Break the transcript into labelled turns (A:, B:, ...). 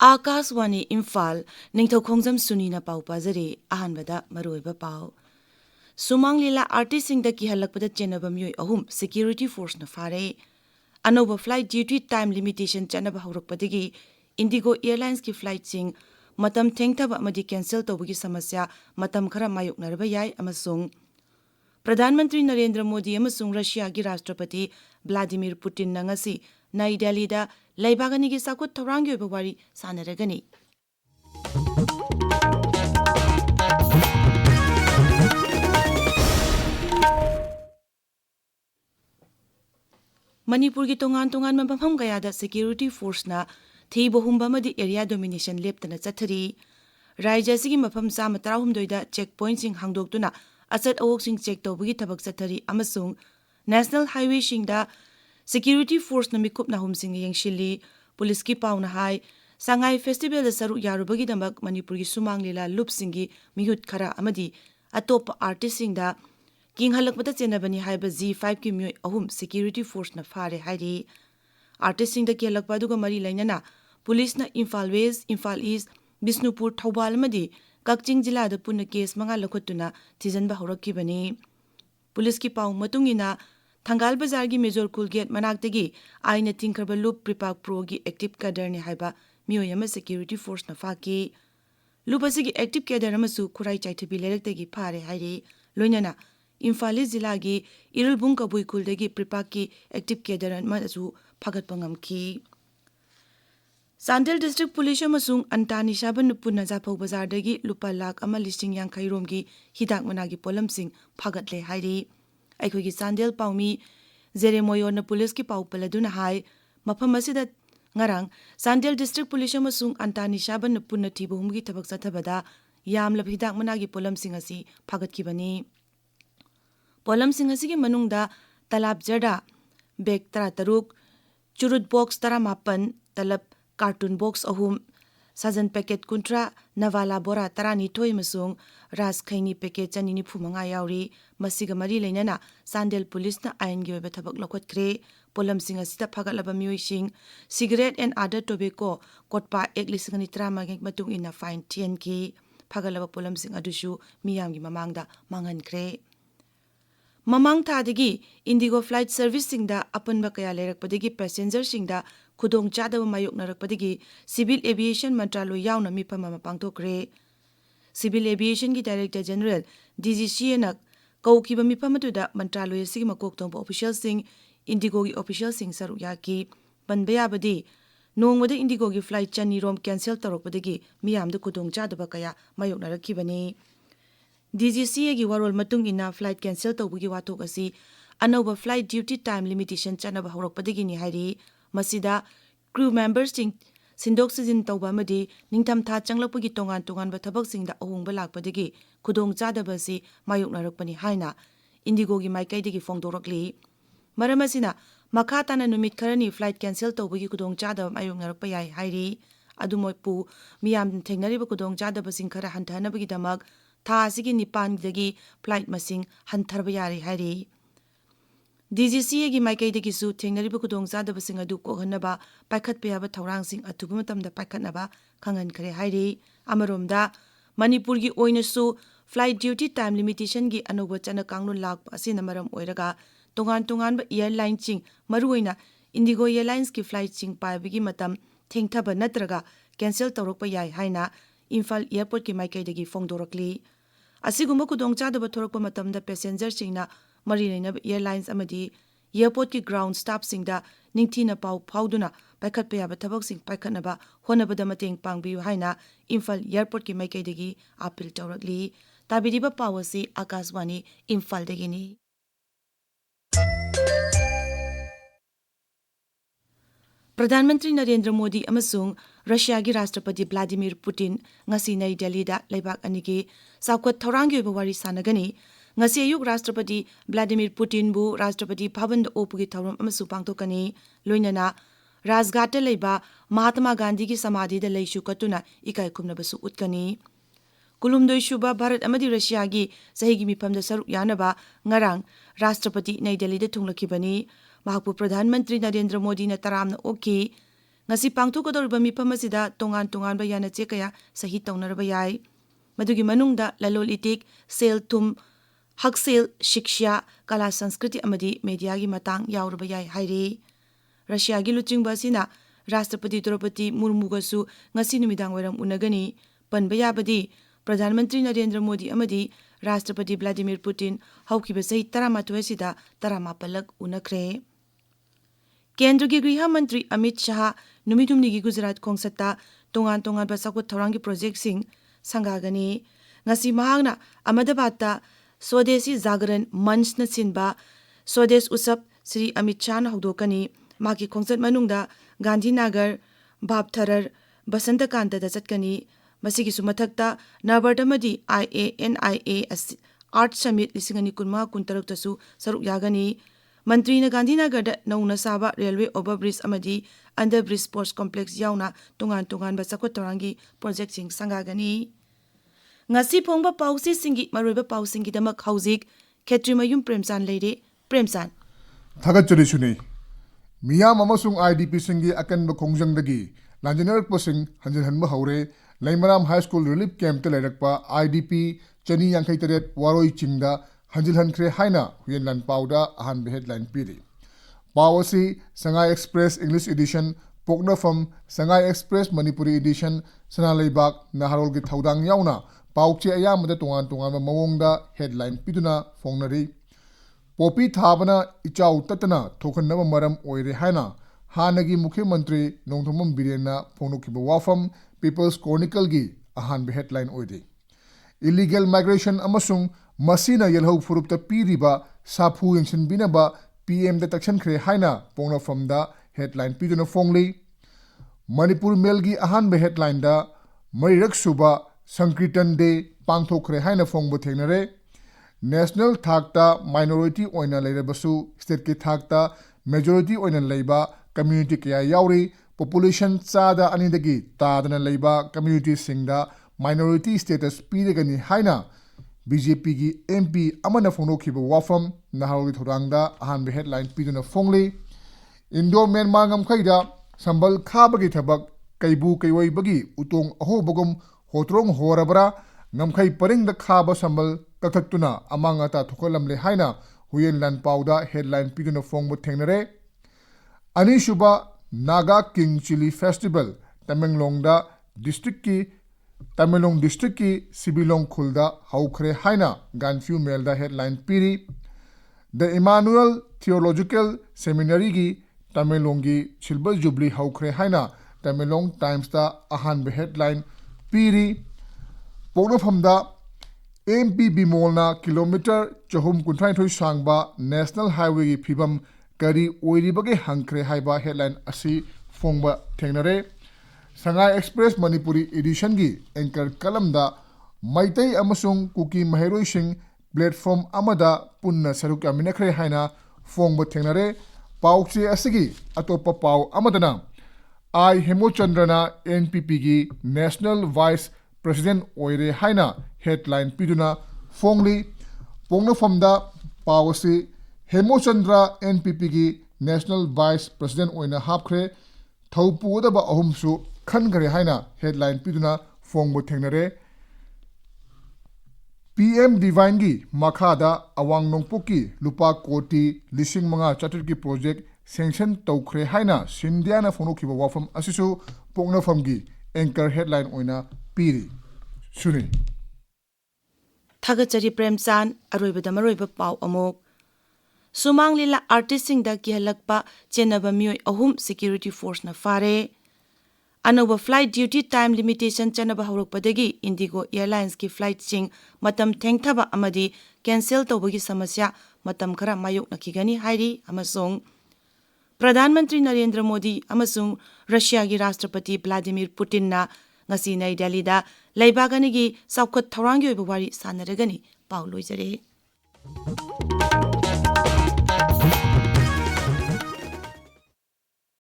A: Akaswani Imphal Ningthoukhongjam Suni na pau pazari ahanbada maruiba pau. Sumang lila artisting da kihalakpada chenaba myoi ahum security force na fare. Anoba flight duty time limitation chanaba haurakpadagi Indigo Airlines ki flight sing matam thengthaba amadi cancel tawbagi samasya matam khara mayoknaraba yai amasung Pradhan Mantri Narendra Modi amasung Russia gi Rashtrapati Vladimir Putin na ngasi Nai Delhi da laibagani gi sakut thawrangi oiba wari sanaragani. Manipur gi tongan mafam gayada security force na thiba humba madi area domination leptana chathari. Rajya sigi mafam sama 13 da checkpoint sing hangdoktuna asat awok sing check tawbagi thabak chathari amasung national highway sing da security force na mikup na hum sing yengshili police ki pauna hai sangai festival da saru yarubagi damak Manipur gi sumang lila loop singi mihut khara amadi atop artist sing da king halakpata chenabani haiba Z5 ki myoi ahum security force na fare hairi artist sing da ki halakpa duga mari lainana police na Imphal West Imphal East Bisnupur Thawbal amadi Kakching jila da punna case manga lakhotuna thijanba horakkibani police ki pau matungina Thangal Bazar gi Major Cool Gate manaktagi aina tingkarba loop pripak pro gi active cadre ni haiba mioyama security force na faki loop asigi active cadre amasu khurai chaithabi leraktagi phare hairi loinana Imphal jila gi Irulbung Kabui Kuldagi pripak ki active cadre masu phagatpangam ki Sandel District Police amasung Antani Shaban punna Japhau Bazar dagi lupa lakh ama listing yang khairom gi hidak managi polam sing phagatle hairi Aikoi gi Sandel Paumi Jeremoyo na police ki pau paladuna hai mafam asida ngarang Sandel District Police amasung Antani Shaban punna thiba humgi thabak sathabada yamla hidak managi polam sing asi phagatkhibani polam sing asi gi manungda talab jada bag 13 churut box 18 talab cartoon box ahum sajan packet kuntra navala bora 12 masung ras khaini packet chanini phumanga yauri masiga mari leinana Sandel police na ain gi oiba thabak lokhotkre polam sing asida phagalaba mioi sing cigarette and other tobacco kotpa 1,13 matung ina fine 10 ki phagalaba polam sing adusu miyam gi mamangda mangankre Mamang thadagi Indigo flight service singda apanba kaya lerakpadagi passenger singda khudong chadaba mayok narakpadagi Civil Aviation Mantraloy yauna mipama mapangtokre Civil Aviation gi Director General DGCA nak kaukiba mipamatuda Mantraloy sigi makoktongba official sing Indigo gi official sing saru yaki panbayabadi nongwada Indigo gi flight chani rom cancel tarokpadagi miyamda khudong chadaba kaya mayok narakibani DGCA gi warol matung ina flight cancel tawbugi wathok asi anova flight duty time limitation chanaba horokpadagi ni hairi masida crew members sing sindok sizin tawba amadi ningtham tha changlapagi tongan ba thabak singda ahongba lakpadagi khudong chadaba si mayok narakpani haina Indigo gi maikai fongdorakli maramasina makha tana numit kharani flight cancel tawbugi khudong chadaba mayok narakpa yai hairi adumoipu miyam thengnariba khudong chadaba sing khara hantanabagi damak tha asigi nipan dagi flight masing hantharba yari hairi DGCA gi maikai dagi su thengnariba khudong chadaba sing adu kokhanaba paikhatpa yaba thawrang sing athuba matamda paikhatnaba khangan khare hairi amaromda Manipur gi oina su flight duty time limitation gi anoba chana kanglun lak asina maram oiraga tongan ba airline ching maruoina Indigo Airlines ki flight ching paibagi matam thengthaba natraga cancel tawrokpa yai haina Imphal airport ki maikai dagi fongdorakli asigumba khudong chadaba thorakpa matamda passenger singna mari leinaba airlines amadi airport ki ground staff singda ningthina pau phauduna paikhatpa yaba thabak sing paikhatnaba honabada mateng pangbiyu haina Imphal airport ki maikai dagi appeal tawrakli tabiriba pawasi Akaswani Imphal dagini Pradhan Mantri Narendra Modi amasung Russia gi Rashtrapati Vladimir Putin ngasi Nai Delhi da laibak anigi sakwat thawrangi oiba wari sanagani ngasi ayuk Rashtrapati Vladimir Putin bu Rashtrapati Bhavan da opugi thawram amasu pangtokani loinana Rajghat da leiba Mahatma Gandhi gi samadhi da leishu katuna ikai khumnabasu utkani kulumdoi shuba Bharat amadi Russia gi sahi gi mifam da saruk yanaba ngarang Rashtrapati Nai Delhi da thunglakibani Mahakpu Pradhan Mantri Narendra Modi na taramna oki ngasi pangthokadoriba mifam asida tongan tonganba yanache kaya sahi taunaraba yai madugi manungda lalol itik sel thum haksel shiksha kala sanskriti amadi media gi matang yauraba yai hairi Russia gi luchingba sina Rashtrapati Draupadi Murmu gasu ngasi numidang wairam unagani panba yabadi Pradhan Mantri Narendra Modi amadi Rashtrapati Vladimir Putin haukiba sahi 12 sida 18 unakre Kendra gi Griha Mantri Amit Shah numidumni gi Gujarat Khongsata tongan tongan ba sakut thorangi project sing sangagani ngasi mahangna Ahmedabad Swadeshi Jagaran Manch na sinba Swadesh Usap Sri Amit Shah na hogdokani maki khongsat manungda Gandhinagar Bhabtharar Basantakanta da chatkani masigi sumathakta Nabardamadi IANIA Art Summit lisingani kunma kuntaruk tasu saruk yagani Mantri na Gandhinagar da nauna saba railway overbridge amadi underbridge sports complex yauna tongan tongan ba sakot torangi project sing sangagani ngasi phongba pausi singi maroiba pausingi damak hauzik Kshetrimayum Premchand leire Premchand
B: Thagachari Suni Miyam amasung IDP singi akan khongjam dagi lanjanarak pasing hanjal hanba haure Laimaram High School Relief Camp te lairakpa IDP chani yankai taret waroi chingda hanjal hankre haina huyen lan pauda ahan be headline piri Pawasi Sangai Express English Edition Pokna from Sangai Express Manipuri Edition Sanalaibak Naharol gi thaudang yauna pauche ayamada tongan tongan mawongda headline piduna fongnari Popi Thabana Ichau Tatana Tokanama Maram Oire Hana Hanagi Mukhi Mantri Nongthomam Birena Phonukiba Wafam People's Chronicle Gi Ahan be headline oide Illegal Migration Amasung Masina Yelho Furupta Piriba Sapu Yangshin Binaba PM Detection Kre Haina Pongna from the headline Piduna Fongli Manipur Melgi Ahan be headline da Marirak Suba Sankritan Day Pangthokre Haina Fong Bothenare National Thakta Minority Oina Laibasu State Ki Thakta Majority Oina Laiba Community Kaya Yauri Population Sada Anidagi Tadana Laiba Community Singda Minority Status Pirigani Haina BJP Gi MP Amana Fono Kiba Wafam Nahawi Thorangda Ahan be headline Piduna Fongli Indo Myanmar Ngam Khaida Sambal Khabagi Thabak Kaibu Kaiwai Bagi Utong Aho Bogum Hotrong Horabra Ngamkhai Paring the Khaba Sambal Kakatuna Amangata Thukolamle Haina Huyen Lan Pauda headline Piduna Fongbo Tengnare Anishuba Naga King Chili Festival Tamenglongda District Ki Tamelong District Ki Sibilong Khulda Haukre Haina Ganfu Melda headline Piri The Emmanuel Theological Seminary Gi Tamelongi Chilbal Jubilee Haukre Haina Tamelong Times da Ahan be headline Piri Pognopham MP Bimolna kilometer Chahum Kuntrain Thoi Sangba National Highway Pibam Kari Oiribage Hankre Haiba headline Asi Fongba Tengnare Sangai Express Manipuri Edition Gi Anchor Kalamda Maitai Amasung Kuki Maheroi Singh Platform Amada Punna Saruka Minakre Haina Fongba Tengnare Pauche Asigi Atopa Pau Amadana I Hemochandrana NPP Gi National Vice President Oire Haina headline Piduna Fongli Pongna Famda Pawasi Hemochandra NPP Gi National Vice President Oina Hapkre Thaupu Daba Ahumsu Khangare Haina headline Piduna Fongbo Tengnare PM Divine Gi Makhada Awang Nongpoki Lupa Koti Lising Manga Chaturki Project Sanction Taukre Haina Sindiana Fonokiba Wafam Asisu Pongna Famgi Anchor headline Oina Piri Suni
A: Thagachari Premchand aroibada maroiba pau amok Sumang lila artist singda kihalakpa chenaba mioi ahum security force na fare Anova flight duty time limitation chanaba hawrokpadagi Indigo Airlines ki flight sing matam thengthaba amadi cancel tawbagi samasya matam khara mayok nakigani hairi amasung Pradhan Mantri Narendra Modi amasung Russia gi Rashtrapati Vladimir Putin na ngasi nai Delhi da laibagani gi saukhat thawrangi oiba wari sanaragani pau loijare